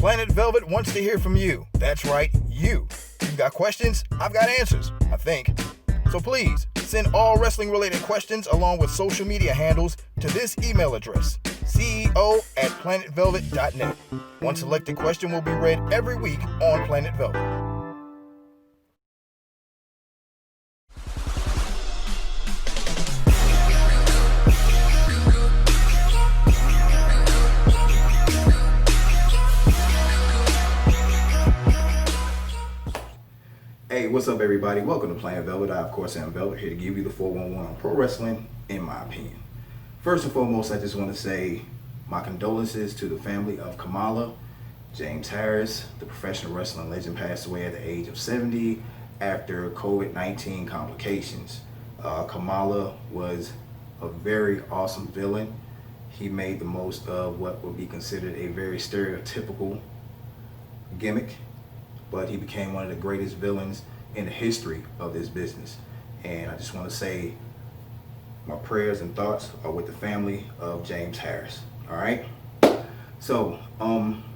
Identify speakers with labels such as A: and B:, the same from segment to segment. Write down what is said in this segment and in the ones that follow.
A: Planet Velvet wants to hear from you. That's right, you. You've got questions? I've got answers, I think. So please, send all wrestling-related questions along with social media handles to this email address, ceo@planetvelvet.net. One selected question will be read every week on Planet Velvet. Hey, what's up, everybody? Welcome to Planet Velvet. I, of course, am Velvet, here to give you the 411 on pro wrestling, in my opinion. First and foremost, I just want to say my condolences to the family of Kamala. James Harris, the professional wrestling legend, passed away at the age of 70 after COVID-19 complications. Kamala was a very awesome villain. He made the most of what would be considered a very stereotypical gimmick, but he became one of the greatest villains in the history of this business. And I just want to say my prayers and thoughts are with the family of James Harris. All right. So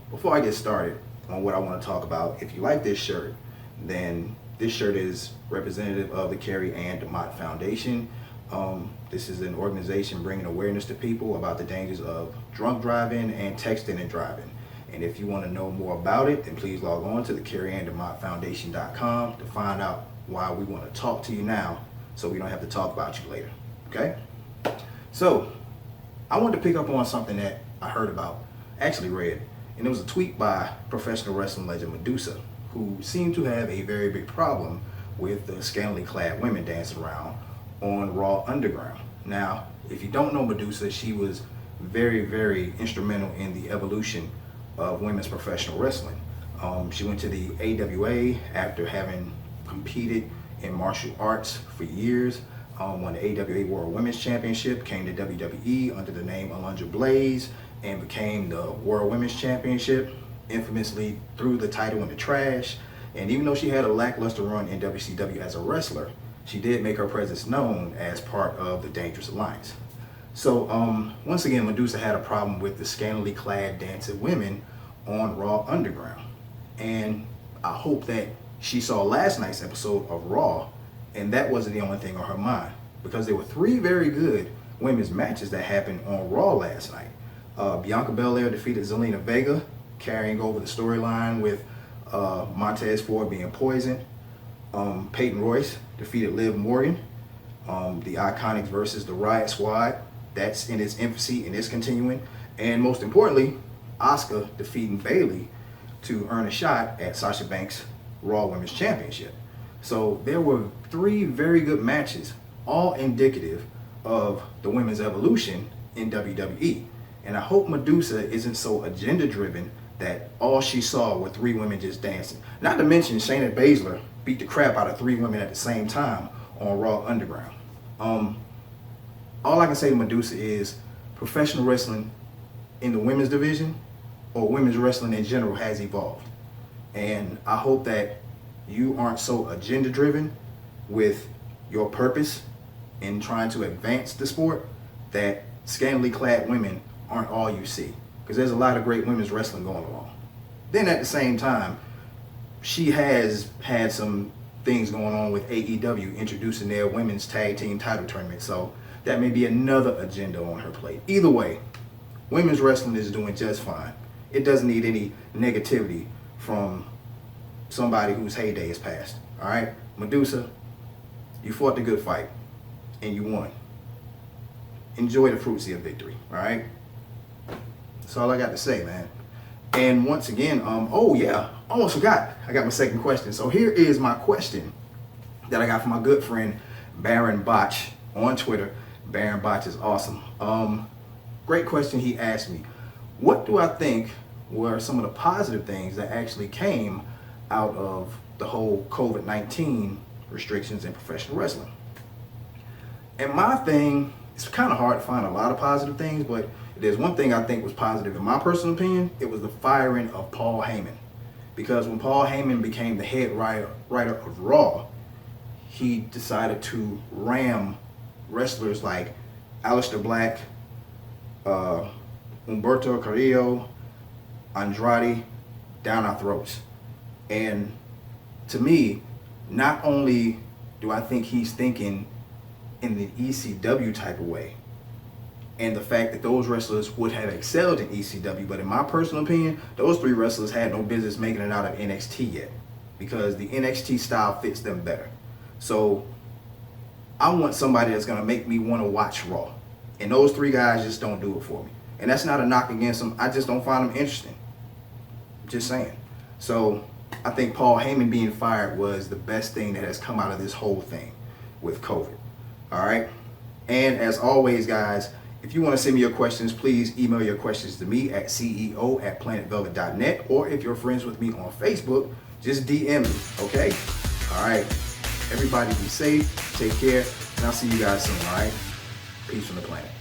A: before I get started on what I want to talk about, if you like this shirt, then this shirt is representative of the Carrie Ann DeMott Foundation. This is an organization bringing awareness to people about the dangers of drunk driving and texting and driving. And if you want to know more about it, then please log on to the CarrieAnnDeMottFoundation.com to find out why we want to talk to you now, so we don't have to talk about you later. Okay? So I wanted to pick up on something that I heard about, actually read, and it was a tweet by professional wrestling legend Medusa, who seemed to have a very big problem with the scantily clad women dancing around on Raw Underground. Now, if you don't know Medusa, she was very, very instrumental in the evolution of women's professional wrestling. She went to the AWA after having competed in martial arts for years, won the AWA World Women's Championship, came to WWE under the name Alundra Blaze, and became the World Women's Championship, infamously threw the title in the trash. And even though she had a lackluster run in WCW as a wrestler, she did make her presence known as part of the Dangerous Alliance. So once again, Medusa had a problem with the scantily clad dancing women on Raw Underground. And I hope that she saw last night's episode of Raw, and that wasn't the only thing on her mind, because there were 3 very good women's matches that happened on Raw last night. Bianca Belair defeated Zelina Vega, carrying over the storyline with Montez Ford being poisoned. Peyton Royce defeated Liv Morgan. The Iconics versus the Riot Squad. That's in its infancy and it's continuing. And most importantly, Asuka defeating Bayley to earn a shot at Sasha Banks' Raw Women's Championship. So there were 3 very good matches, all indicative of the women's evolution in WWE. And I hope Medusa isn't so agenda driven that all she saw were 3 women just dancing. Not to mention Shayna Baszler beat the crap out of 3 women at the same time on Raw Underground. All I can say to Medusa is professional wrestling in the women's division, or women's wrestling in general, has evolved. And I hope that you aren't so agenda driven with your purpose in trying to advance the sport, that scantily clad women aren't all you see. Because there's a lot of great women's wrestling going along. Then at the same time, she has had some things going on with AEW introducing their women's tag team title tournament. So that may be another agenda on her plate. Either way, women's wrestling is doing just fine. It doesn't need any negativity from somebody whose heyday is past. All right, Medusa, you fought the good fight and you won. Enjoy the fruits of your victory. All right, that's all I got to say, man. And once again, oh yeah, almost forgot. I got my second question. So here is my question that I got from my good friend Baron Botch on Twitter. Baron Botch is awesome. Great question he asked me. What do I think were some of the positive things that actually came out of the whole COVID-19 restrictions in professional wrestling? And my thing, it's kind of hard to find a lot of positive things, but if there's one thing I think was positive in my personal opinion, it was the firing of Paul Heyman. Because when Paul Heyman became the head writer of Raw, he decided to ram wrestlers like Aleister Black, Humberto Carrillo, Andrade, down our throats. And to me, not only do I think he's thinking in the ECW type of way, and the fact that those wrestlers would have excelled in ECW, but in my personal opinion, those 3 wrestlers had no business making it out of NXT yet, because the NXT style fits them better. So I want somebody that's going to make me want to watch Raw. And those 3 guys just don't do it for me. And that's not a knock against them. I just don't find them interesting. Just saying. So I think Paul Heyman being fired was the best thing that has come out of this whole thing with COVID. All right. And as always, guys, if you want to send me your questions, please email your questions to me at ceo@planetvelvet.net. Or if you're friends with me on Facebook, just DM me. Okay. All right. Everybody be safe. Take care. And I'll see you guys soon. All right. Peace from the planet.